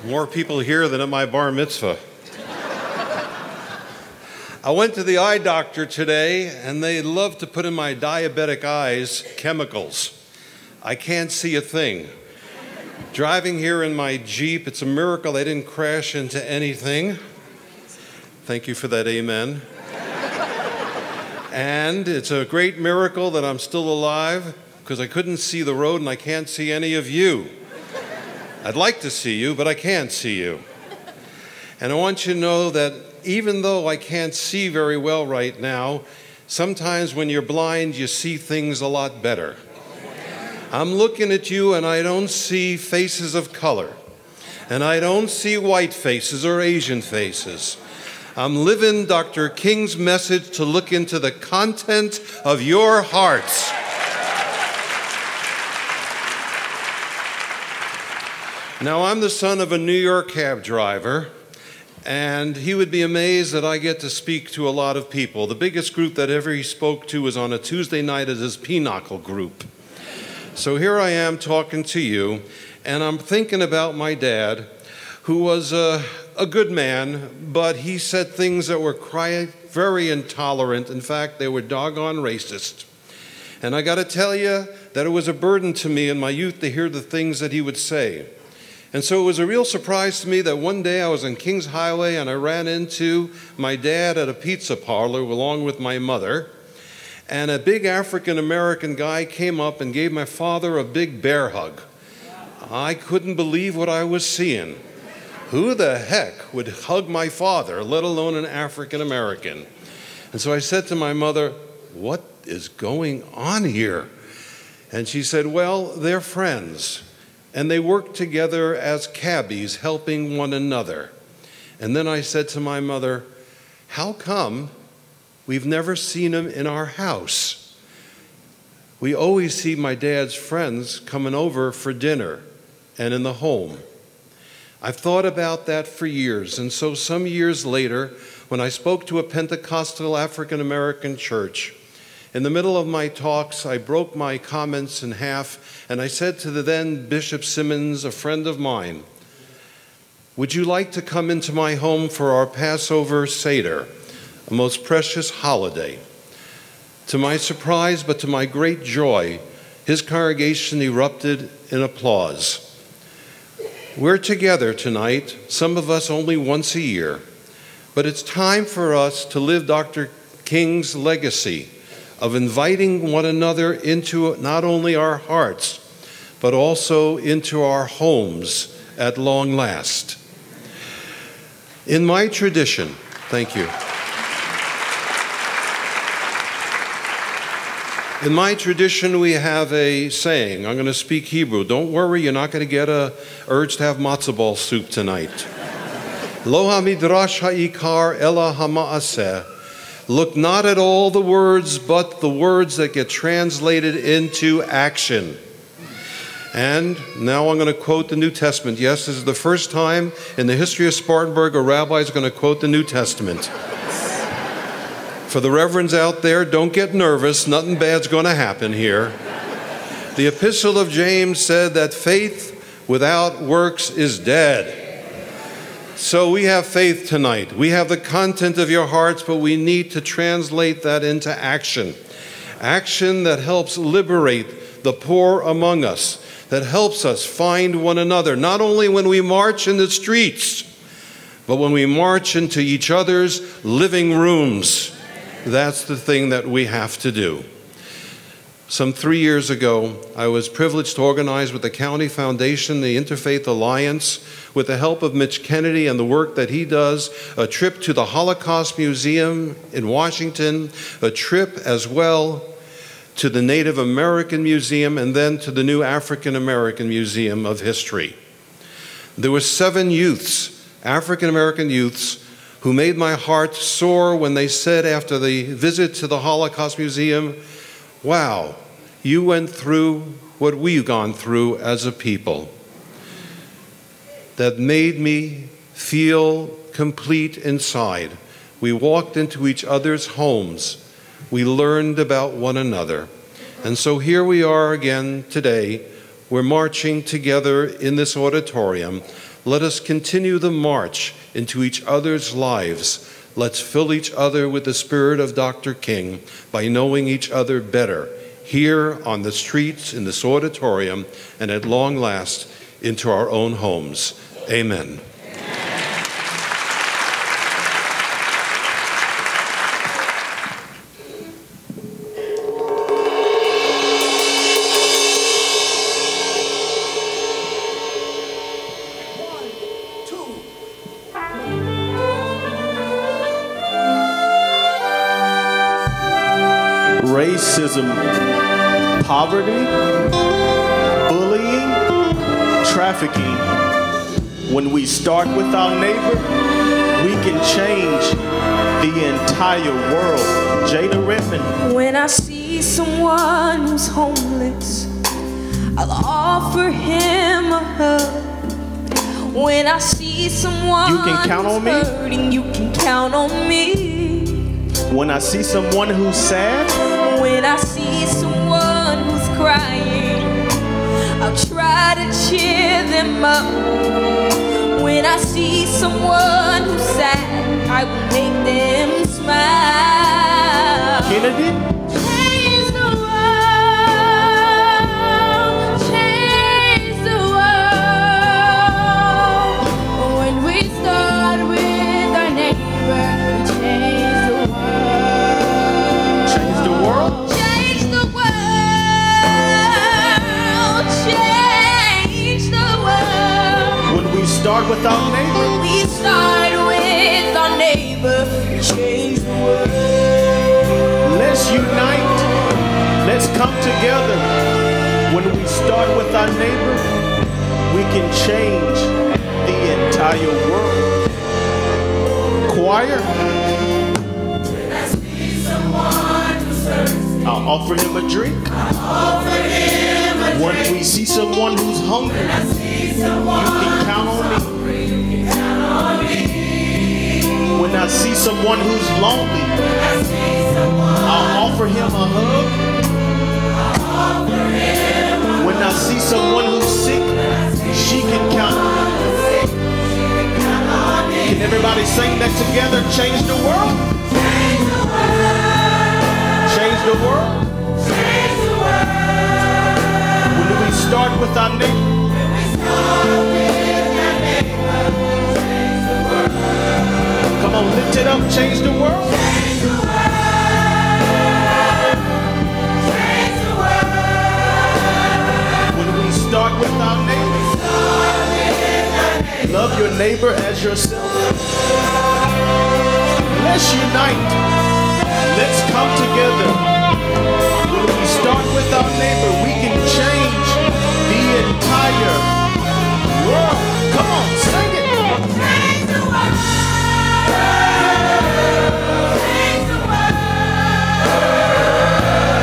More people here than at my bar mitzvah. I went to the eye doctor today, and they love to put in my diabetic eyes chemicals. I can't see a thing. Driving here in my Jeep, it's a miracle I didn't crash into anything. Thank you for that amen. And it's a great miracle that I'm still alive, because I couldn't see the road and I can't see any of you. I'd like to see you, but I can't see you. And I want you to know that even though I can't see very well right now, sometimes when you're blind, you see things a lot better. I'm looking at you and I don't see faces of color. And I don't see white faces or Asian faces. I'm living Dr. King's message to look into the content of your hearts. Now, I'm the son of a New York cab driver, and he would be amazed that I get to speak to a lot of people. The biggest group that ever he spoke to was on a Tuesday night at his Pinochle group. So here I am talking to you, and I'm thinking about my dad, who was a good man, but he said things that were very intolerant. In fact, they were doggone racist. And I got to tell you that it was a burden to me in my youth to hear the things that he would say. And so it was a real surprise to me that one day I was on Kings Highway and I ran into my dad at a pizza parlor along with my mother. And a big African-American guy came up and gave my father a big bear hug. I couldn't believe what I was seeing. Who the heck would hug my father, let alone an African-American? And so I said to my mother, "What is going on here?" And she said, "Well, they're friends. And they work together as cabbies, helping one another." And then I said to my mother, "How come we've never seen him in our house? We always see my dad's friends coming over for dinner and in the home." I've thought about that for years, and so some years later, when I spoke to a Pentecostal African-American church, in the middle of my talks, I broke my comments in half, and I said to the then Bishop Simmons, a friend of mine, "Would you like to come into my home for our Passover Seder, a most precious holiday?" To my surprise, but to my great joy, his congregation erupted in applause. We're together tonight, some of us only once a year, but it's time for us to live Dr. King's legacy of inviting one another into not only our hearts, but also into our homes at long last. In my tradition, thank you. In my tradition, we have a saying. I'm going to speak Hebrew. Don't worry, you're not going to get an urge to have matzo ball soup tonight. Lo ha-midrash ha'ikar ela ha-ma'aseh. Look not at all the words, but the words that get translated into action. And now I'm going to quote the New Testament. Yes, this is the first time in the history of Spartanburg a rabbi is going to quote the New Testament. For the reverends out there, don't get nervous. Nothing bad's going to happen here. The Epistle of James said that faith without works is dead. So we have faith tonight. We have the content of your hearts, but we need to translate that into action. Action that helps liberate the poor among us, that helps us find one another, not only when we march in the streets, but when we march into each other's living rooms. That's the thing that we have to do. Some 3 years ago, I was privileged to organize with the County Foundation, the Interfaith Alliance, with the help of Mitch Kennedy and the work that he does, a trip to the Holocaust Museum in Washington, a trip as well to the Native American Museum, and then to the new African American Museum of History. There were 7 youths, African American youths, who made my heart soar when they said after the visit to the Holocaust Museum, "Wow, you went through what we've gone through as a people." That made me feel complete inside. We walked into each other's homes. We learned about one another. And so here we are again today. We're marching together in this auditorium, Let us continue the march into each other's lives. Let's fill each other with the spirit of Dr. King by knowing each other better, here on the streets, in this auditorium, and at long last, into our own homes. Amen. Racism, poverty, bullying, trafficking. When we start with our neighbor, we can change the entire world. Jada Redmond. When I see someone who's homeless, I'll offer him a hug. When I see someone You can count on me. hurting, you can count on me. When I see someone who's sad, when I see someone who's crying, I'll try to cheer them up. When I see someone who's sad, I will make them smile. Kennedy. Change the world, change the world. When we start with our neighbor, we change the world. Change the world. Change the world, change the world. When we start with our neighbor, When we start with our neighbor, we change the world. let's unite. Let's come together. When we start with our neighbor, we can change the entire world. Choir. I'll offer him a drink. When we see someone who's hungry, you can count on me. When I see someone who's lonely, I'll offer him a hug. When I see someone who's sick, she can count on me. Can everybody sing that together? Change the world. Change the world. When we start with our neighbor, come on, lift it up, change the world. When we start with our neighbor, love your neighbor as yourself. Let's unite. Let's come together. When we start with our neighbor, we can change the entire world. Come on, sing it. Change the world. Change the world.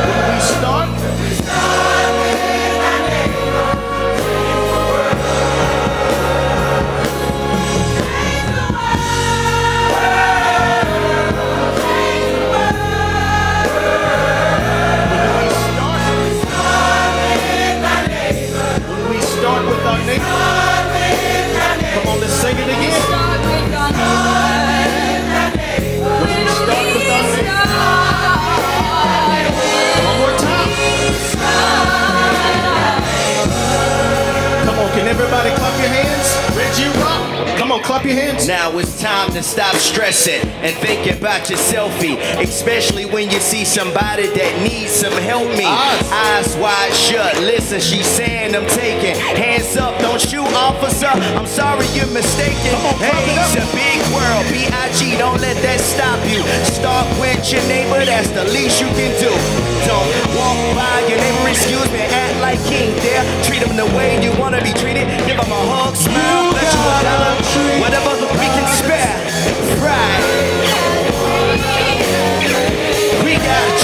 When we start with our neighbor, change the world. Change the world. Change the world. when we start with our neighbor, come on, let's sing it again. Start with our neighbor. When we start with our neighbor, one more time. Come on, can everybody clap your hands? Reggie Rock, come on, clap your hands. Now it's time to stop stressing and thinking about your selfie, especially when you see somebody that needs some help. Me, eyes wide shut. Listen, she's saying I'm taking. Hands up, don't shoot, officer. I'm sorry, you're mistaken. Hey, it's a big world. B.I.G. Don't let that stop you. Start with your neighbor. That's the least you can do. Don't walk by your neighbor. Excuse me, act like king there. Treat him the way you wanna be treated. Give him a hug, smile, bless you a dollar. Whatever we can spare. Right. We got a